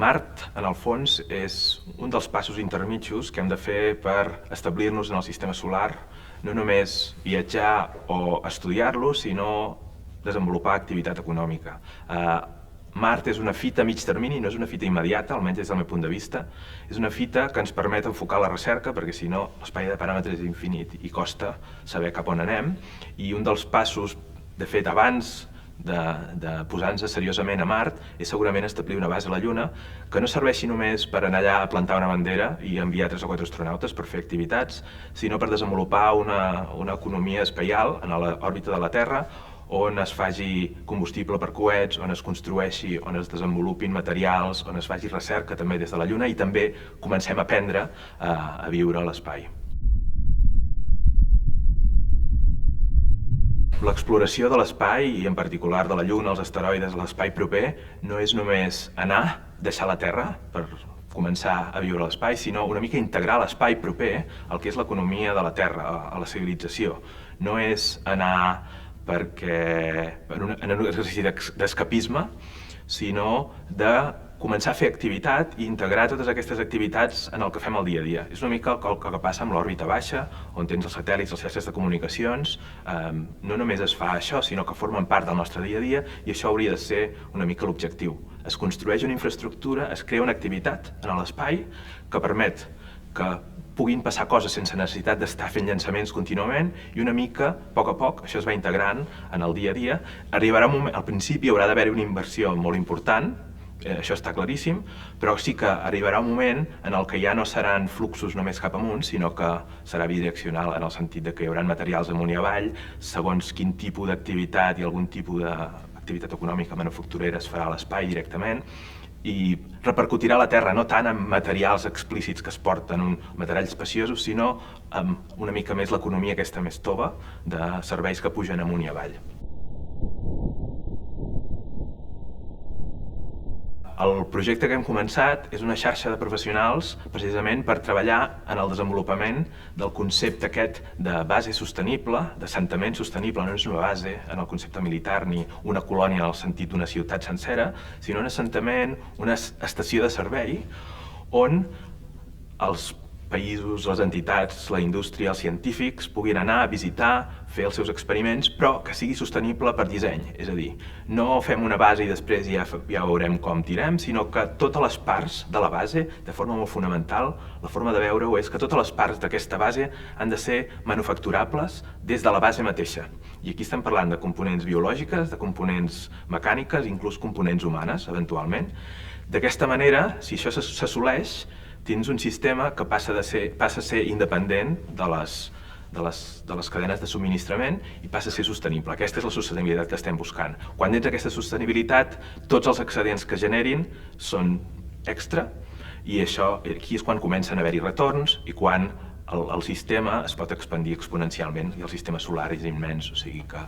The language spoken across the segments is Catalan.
Mart, en el fons, és un dels passos intermitjos que hem de fer per establir-nos en el sistema solar, no només viatjar o estudiar-lo, sinó desenvolupar activitat econòmica. Mart és una fita a mig termini, no és una fita immediata, almenys des del meu punt de vista. És una fita que ens permet enfocar la recerca, perquè si no l'espai de paràmetres és infinit i costa saber cap on anem. I un dels passos, de fet, abans de posar-nos seriosament a Mart és segurament establir una base a la Lluna que no serveixi només per anar allà a plantar una bandera i enviar 3 o 4 astronautes per fer activitats, sinó per desenvolupar una economia espaial en l'òrbita de la Terra on es faci combustible per coets, on es construeixi, on es desenvolupin materials, on es faci recerca també des de la Lluna i també comencem a aprendre a viure a l'espai. L'exploració de l'espai, i en particular de la Lluna, els asteroides, l'espai proper, no és només anar, deixar la Terra per començar a viure a l'espai, sinó una mica integrar l'espai proper al que és l'economia de la Terra, a la civilització. No és anar en un exercici d'escapisme, sinó de començar a fer activitat i integrar totes aquestes activitats en el que fem al dia a dia. És una mica el que passa amb l'òrbita baixa, on tens els satèl·lits, les xarxes de comunicacions. No només es fa això, sinó que formen part del nostre dia a dia i això hauria de ser una mica l'objectiu. Es construeix una infraestructura, es crea una activitat en l'espai que permet que puguin passar coses sense necessitat d'estar fent llançaments contínuament i una mica, a poc, això es va integrant en el dia a dia. Arribarà un moment, al principi haurà d'haver-hi una inversió molt important, això està claríssim, però sí que arribarà un moment en el que ja no seran fluxos només cap amunt, sinó que serà bidireccional en el sentit que hi haurà materials amunt i avall, segons quin tipus d'activitat i algun tipus d'activitat econòmica manufacturera es farà a l'espai directament, i repercutirà a la Terra no tant en materials explícits que es porten, materials espaciosos, sinó en una mica més l'economia aquesta més tova de serveis que pugen amunt i avall. El projecte que hem començat és una xarxa de professionals precisament per treballar en el desenvolupament del concepte aquest de base sostenible, d'assentament sostenible. No és una base en el concepte militar ni una colònia en el sentit d'una ciutat sencera, sinó un assentament, una estació de servei on els països, les entitats, la indústria, els científics puguin anar a visitar, fer els seus experiments, però que sigui sostenible per disseny. És a dir, no fem una base i després ja veurem com tirem, sinó que totes les parts de la base, de forma molt fonamental, la forma de veure-ho és que totes les parts d'aquesta base han de ser manufacturables des de la base mateixa. I aquí estem parlant de components biològiques, de components mecàniques, inclús components humanes, eventualment. D'aquesta manera, si això s'assoleix, tens un sistema que passa a ser independent de les cadenes de subministrament i passa a ser sostenible. Aquesta és la sostenibilitat que estem buscant. Quan tens aquesta sostenibilitat, tots els excedents que generin són extra i aquí és quan comencen a haver-hi retorns i quan el sistema es pot expandir exponencialment i el sistema solar és immens, o sigui que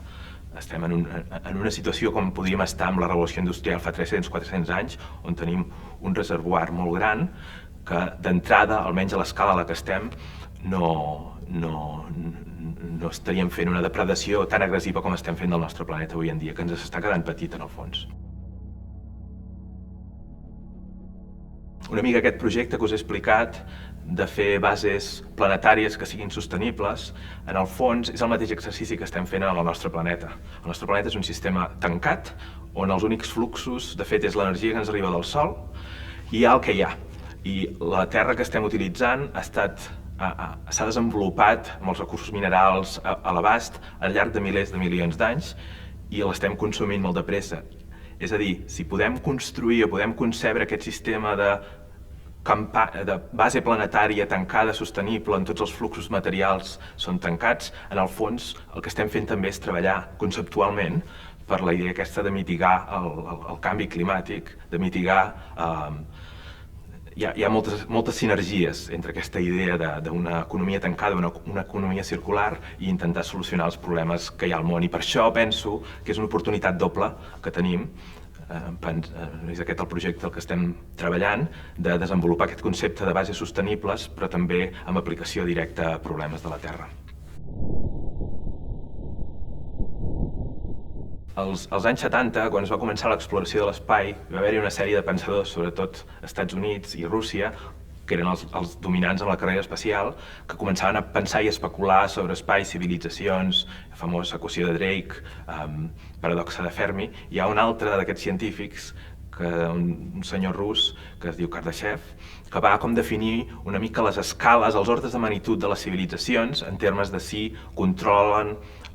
estem en una situació com podríem estar amb la revolució industrial fa 300-400 anys, on tenim un reservoir molt gran que d'entrada, almenys a l'escala a la que estem, no estaríem fent una depredació tan agressiva com estem fent del nostre planeta avui en dia, que ens està quedant petit en el fons. Una mica aquest projecte que us he explicat de fer bases planetàries que siguin sostenibles, en el fons és el mateix exercici que estem fent en el nostre planeta. El nostre planeta és un sistema tancat, on els únics fluxos, de fet, és l'energia que ens arriba del Sol, i hi ha el que hi ha. I la Terra que estem utilitzant s'ha desenvolupat amb els recursos minerals a l'abast al llarg de milers de milions d'anys i l'estem consumint molt de pressa. És a dir, si podem construir o podem concebre aquest sistema de base planetària tancada, sostenible, on tots els fluxos materials són tancats, en el fons el que estem fent també és treballar conceptualment per la idea aquesta de mitigar el canvi climàtic, de mitigar hi ha moltes sinergies entre aquesta idea d'una economia tancada, una economia circular i intentar solucionar els problemes que hi ha al món. I per això penso que és una oportunitat doble que tenim, és aquest el projecte al que estem treballant, de desenvolupar aquest concepte de bases sostenibles, però també amb aplicació directa a problemes de la Terra. Als anys 70, quan es va començar l'exploració de l'espai, va haver-hi una sèrie de pensadors, sobretot Estats Units i Rússia, que eren els dominants en la carrera espacial, que començaven a pensar i especular sobre espai, civilitzacions, la famosa equació de Drake, paradoxa de Fermi. Hi ha un altre d'aquests científics, un senyor rus que es diu Kardashev, que va com definir una mica les escales, els ordres de magnitud de les civilitzacions en termes de si controlen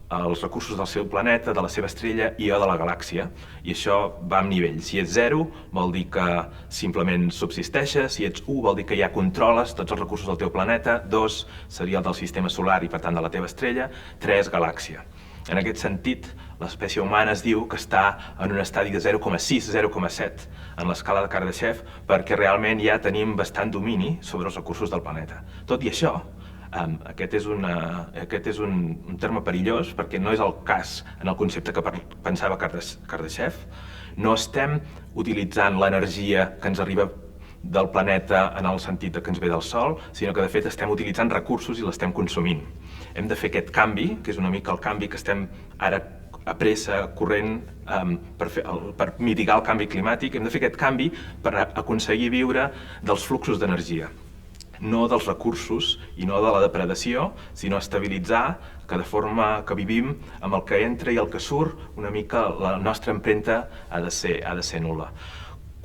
els recursos del seu planeta, de la seva estrella i o de la galàxia. I això va amb nivell. Si ets 0, vol dir que simplement subsisteixes. Si ets 1, vol dir que ja controles tots els recursos del teu planeta. 2 seria el del sistema solar i, per tant, de la teva estrella. 3, galàxia. En aquest sentit, l'espècie humana es diu que està en un estadi de 0,6, 0,7 en l'escala de Kardashev, perquè realment ja tenim bastant domini sobre els recursos del planeta. Tot i això, aquest és un terme perillós perquè no és el cas en el concepte que pensava Kardashev. No estem utilitzant l'energia que ens arriba del planeta en el sentit que ens ve del Sol, sinó que de fet estem utilitzant recursos i l'estem consumint. Hem de fer aquest canvi, que és una mica el canvi que estem ara a pressa, corrent, per mitigar el canvi climàtic. Hem de fer aquest canvi per aconseguir viure dels fluxos d'energia, no dels recursos i no de la depredació, sinó estabilitzar que de forma que vivim amb el que entra i el que surt, una mica la nostra empremta ha de ser nul·la.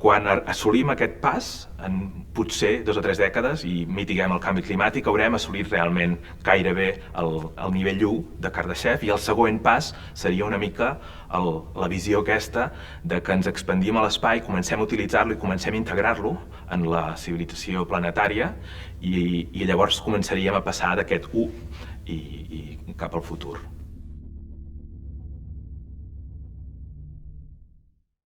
Quan assolim aquest pas, en potser 2 o 3 dècades, i mitiguem el canvi climàtic, haurem assolit realment gairebé el nivell 1 de Kardashev, i el següent pas seria una mica la visió aquesta de que ens expandim a l'espai, comencem a utilitzar-lo i comencem a integrar-lo en la civilització planetària, i llavors començaríem a passar d'aquest 1 i cap al futur.